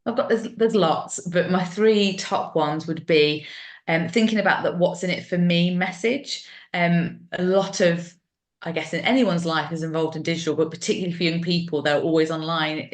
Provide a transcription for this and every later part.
There's lots, but my three top ones would be thinking about that what's in it for me message. A lot of, I guess, in anyone's life is involved in digital, but particularly for young people, they're always online,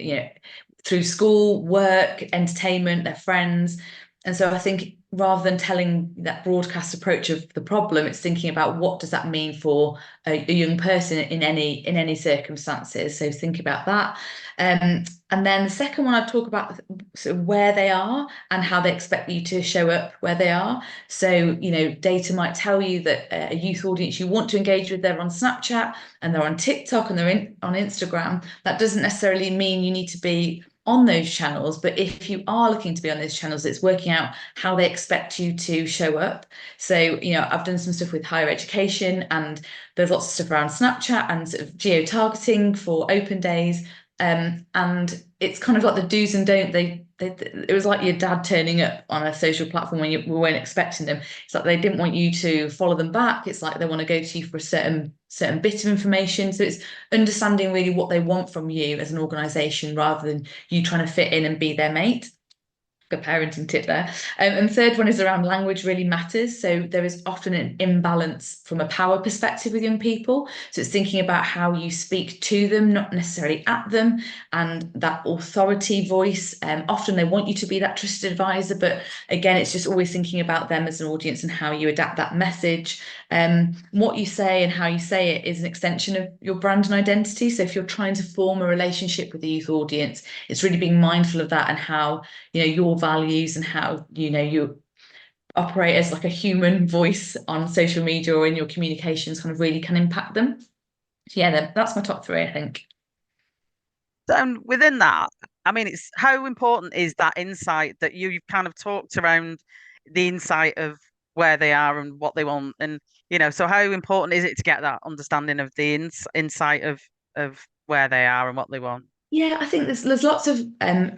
through school, work, entertainment, their friends. And so I think rather than telling that broadcast approach of the problem, it's thinking about what does that mean for a young person in any circumstances. So think about that. And then the second one, I'd talk about sort of where they are and how they expect you to show up where they are. So, data might tell you that a youth audience you want to engage with, they're on Snapchat and they're on TikTok and on Instagram. That doesn't necessarily mean you need to be on those channels, but if you are looking to be on those channels, it's working out how they expect you to show up. So, I've done some stuff with higher education, and there's lots of stuff around Snapchat and sort of geo-targeting for open days. And it's kind of like the do's and don't. It was like your dad turning up on a social platform when you weren't expecting them. It's like they didn't want you to follow them back. It's like they want to go to you for a certain bit of information. So it's understanding really what they want from you as an organisation rather than you trying to fit in and be their mate. Good parenting tip there. And third one is around language really matters. So there is often an imbalance from a power perspective with young people. So it's thinking about how you speak to them, not necessarily at them, and that authority voice. Often they want you to be that trusted advisor, but again, it's just always thinking about them as an audience and how you adapt that message. What you say and how you say it is an extension of your brand and identity. So if you're trying to form a relationship with the youth audience, it's really being mindful of that and how your values and how you operate as like a human voice on social media or in your communications kind of really can impact them. So yeah, that's my top three, I think. And within that, I mean, it's how important is that insight that you've kind of talked around the insight of where they are and what they want, and so how important is it to get that understanding of the insight of where they are and what they want? Yeah, I think there's lots of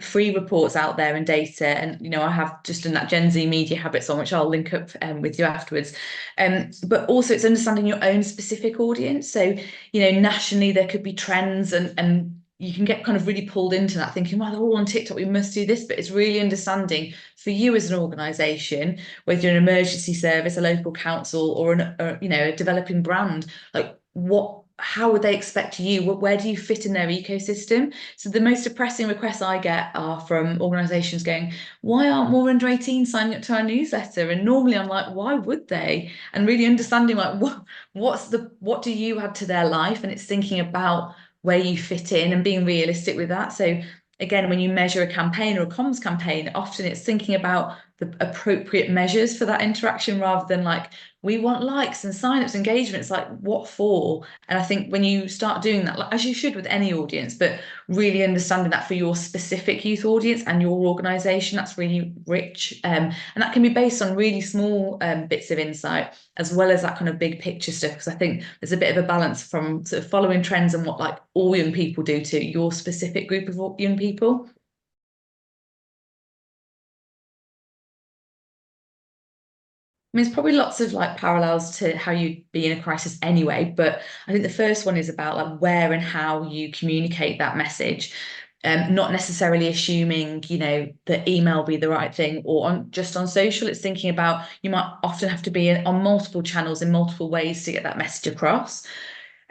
free reports out there and data, and I have just done that Gen Z media habits on, which I'll link up with you afterwards. But also it's understanding your own specific audience. So nationally there could be trends, and you can get kind of really pulled into that, thinking, well, they're all on TikTok, we must do this. But it's really understanding for you as an organisation, whether you're an emergency service, a local council, or a developing brand, like how would they expect you? Where do you fit in their ecosystem? So the most depressing requests I get are from organisations going, why aren't more under 18 signing up to our newsletter? And normally I'm like, why would they? And really understanding like what do you add to their life? And it's thinking about where you fit in and being realistic with that. So again, when you measure a campaign or a comms campaign, often it's thinking about the appropriate measures for that interaction rather than like, we want likes and sign-ups, engagements, like what for? And I think when you start doing that, like, as you should with any audience, but really understanding that for your specific youth audience and your organisation, that's really rich. And that can be based on really small bits of insight, as well as that kind of big picture stuff. Because I think there's a bit of a balance from sort of following trends and what like all young people do to your specific group of young people. I mean, there's probably lots of like parallels to how you'd be in a crisis anyway, but I think the first one is about like where and how you communicate that message. Not necessarily assuming, that email be the right thing or just on social. It's thinking about you might often have to be on multiple channels in multiple ways to get that message across.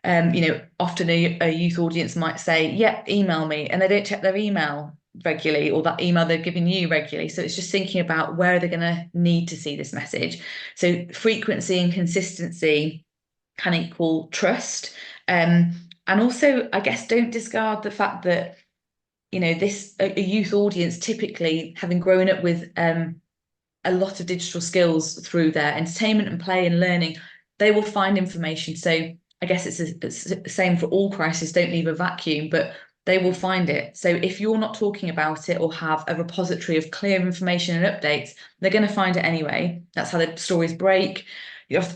Often a youth audience might say, yep, email me, and they don't check their email regularly or that email they're giving you regularly. So it's just thinking about where they're going to need to see this message. So frequency and consistency can equal trust. And also, I guess, don't discard the fact that, this a youth audience typically having grown up with a lot of digital skills through their entertainment and play and learning, they will find information. So I guess it's the same for all crises, don't leave a vacuum, but they will find it. So if you're not talking about it or have a repository of clear information and updates, they're going to find it anyway. That's how the stories break.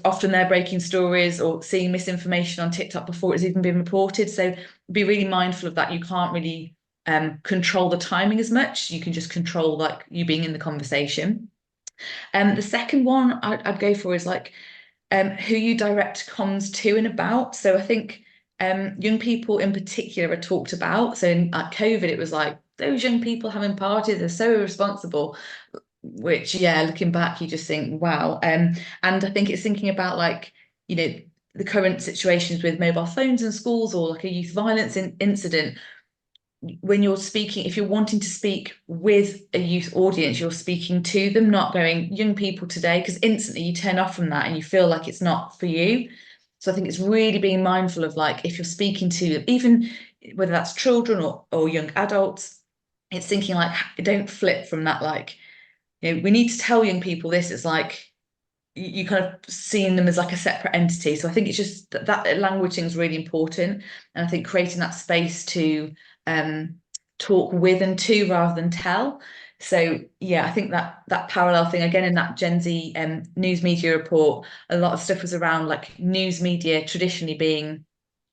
Often they're breaking stories or seeing misinformation on TikTok before it's even been reported. So be really mindful of that. You can't really control the timing as much. You can just control like you being in the conversation. The second one I'd go for is like who you direct comms to and about. So I think young people in particular are talked about. So at COVID, it was like those young people having parties are so irresponsible, which, yeah, looking back, you just think, wow. And I think it's thinking about like, you know, the current situations with mobile phones in schools or like a youth violence incident. When you're speaking, if you're wanting to speak with a youth audience, you're speaking to them, not going young people today, because instantly you turn off from that and you feel like it's not for you. So I think it's really being mindful of like if you're speaking to even whether that's children or young adults, it's thinking like don't flip from that like, we need to tell young people this. It's like you kind of seeing them as like a separate entity. So I think it's just that language thing is really important. And I think creating that space to talk with and to rather than tell. So yeah, I think that parallel thing again in that Gen Z news media report, a lot of stuff was around like news media traditionally being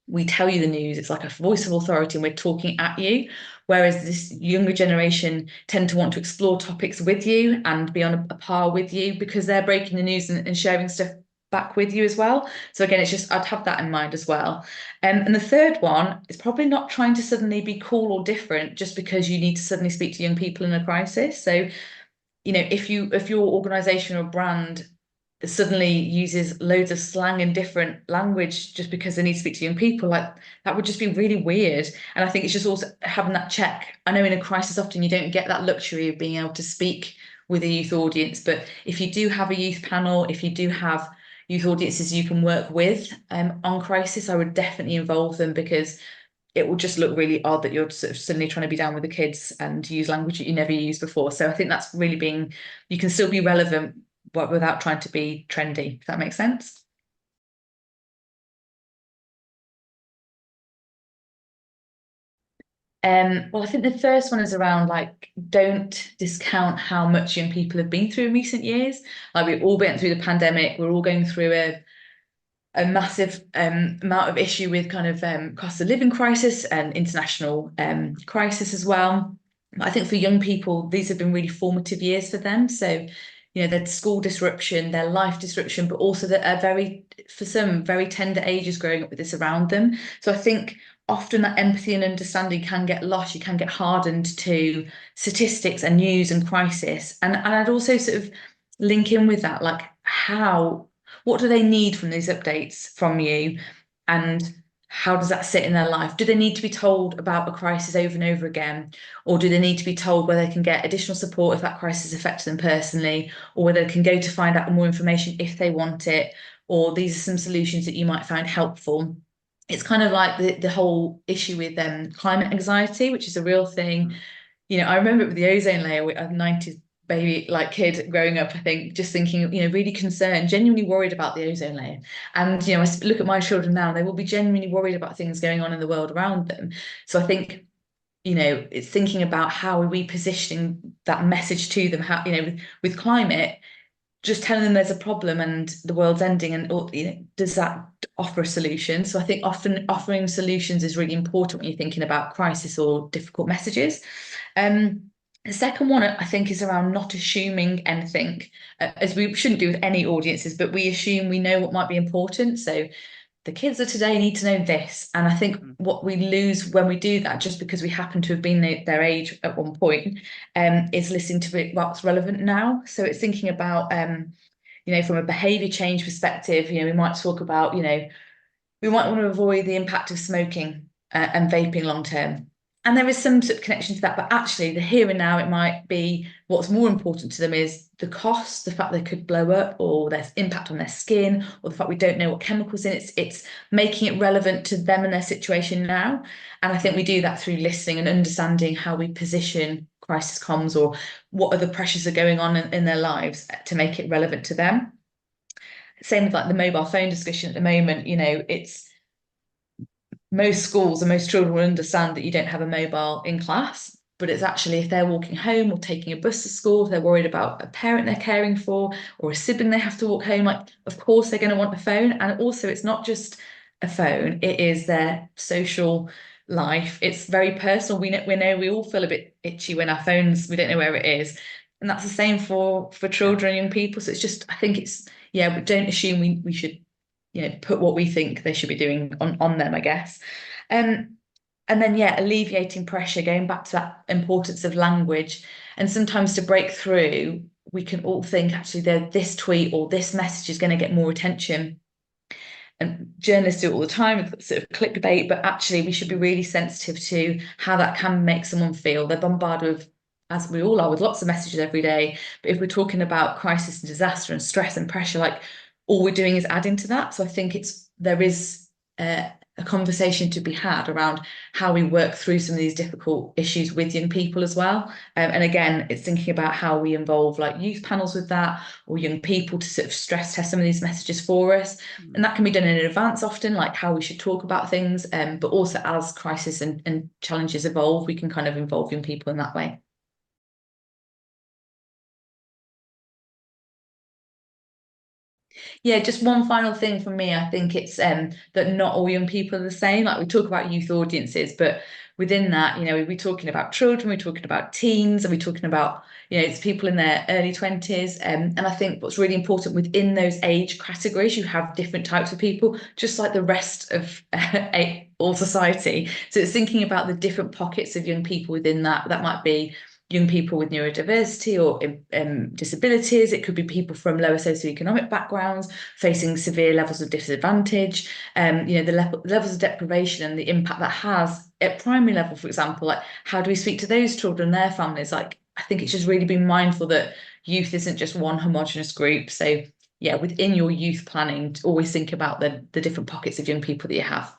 we tell you the news, it's like a voice of authority and we're talking at you. Whereas this younger generation tend to want to explore topics with you and be on a par with you because they're breaking the news and sharing stuff back with you as well. So again, it's just I'd have that in mind as well. And the third one is probably not trying to suddenly be cool or different just because you need to suddenly speak to young people in a crisis. So if your organization or brand suddenly uses loads of slang and different language just because they need to speak to young people, like that would just be really weird. And I think it's just also having that check. I know in a crisis often you don't get that luxury of being able to speak with a youth audience, but if you do have a youth panel, if you do have youth audiences you can work with on crisis, I would definitely involve them because it will just look really odd that you're sort of suddenly trying to be down with the kids and use language that you never used before. So I think that's really being, you can still be relevant, but without trying to be trendy, if that makes sense. Well, I think the first one is around like don't discount how much young people have been through in recent years. Like we've all been through the pandemic, we're all going through a massive amount of issue with kind of cost of living crisis and international crisis as well. But I think for young people, these have been really formative years for them. So, their school disruption, their life disruption, but also that are very, for some, very tender ages growing up with this around them. So I think often that empathy and understanding can get lost. You can get hardened to statistics and news and crisis. And I'd also sort of link in with that, like what do they need from these updates from you? And how does that sit in their life? Do they need to be told about a crisis over and over again? Or do they need to be told where they can get additional support if that crisis affects them personally? Or where they can go to find out more information if they want it? Or these are some solutions that you might find helpful. It's kind of like the whole issue with climate anxiety, which is a real thing. I remember with the ozone layer, a 90s baby like kid growing up, I think, just thinking, really concerned, genuinely worried about the ozone layer. And, I look at my children now, they will be genuinely worried about things going on in the world around them. So I think, it's thinking about how are we positioning that message to them, how, with climate, just telling them there's a problem and the world's ending and does that offer a solution? So I think often offering solutions is really important when you're thinking about crisis or difficult messages. The second one I think is around not assuming anything, as we shouldn't do with any audiences, but we assume we know what might be important. So the kids of today need to know this. And I think what we lose when we do that, just because we happen to have been their age at one point, is listening to what's relevant now. So it's thinking about, from a behaviour change perspective, we might talk about, we might want to avoid the impact of smoking and vaping long term. And there is some sort of connection to that, but actually the here and now, it might be what's more important to them is the cost, the fact they could blow up or their impact on their skin, or the fact we don't know what chemicals in it. It's making it relevant to them and their situation now. And I think we do that through listening and understanding how we position crisis comms or what other pressures are going on in their lives to make it relevant to them. Same with like the mobile phone discussion at the moment, it's most schools and most children will understand that you don't have a mobile in class, but it's actually if they're walking home or taking a bus to school, if they're worried about a parent they're caring for or a sibling they have to walk home, like of course they're going to want a phone. And also it's not just a phone, it is their social life. It's very personal. We know we all feel a bit itchy when our phones, we don't know where it is. And that's the same for children and young people. So it's just, I think it's, yeah, but don't assume we should put what we think they should be doing on them, I guess. Um, and then, yeah, alleviating pressure, going back to that importance of language. And sometimes to break through, we can all think actually that this tweet or this message is going to get more attention. And journalists do it all the time, sort of clickbait, but actually we should be really sensitive to how that can make someone feel. They're bombarded with, as we all are, with lots of messages every day. But if we're talking about crisis and disaster and stress and pressure, like all we're doing is adding to that. So I think there is a conversation to be had around how we work through some of these difficult issues with young people as well. And again, it's thinking about how we involve like youth panels with that, or young people to sort of stress test some of these messages for us. And that can be done in advance often, like how we should talk about things. But also as crisis and challenges evolve, we can kind of involve young people in that way. Yeah, just one final thing from me. I think it's that not all young people are the same. Like we talk about youth audiences, but within that, we're talking about children, we're talking about teens, and we're talking about, it's people in their early 20s. And I think what's really important within those age categories, you have different types of people, just like the rest of all society. So it's thinking about the different pockets of young people within that. That might be young people with neurodiversity or disabilities. It could be people from lower socioeconomic backgrounds facing severe levels of disadvantage. The levels of deprivation and the impact that has at primary level, for example. Like, how do we speak to those children and their families? Like, I think it's just really being mindful that youth isn't just one homogenous group. So, yeah, within your youth planning, always think about the different pockets of young people that you have.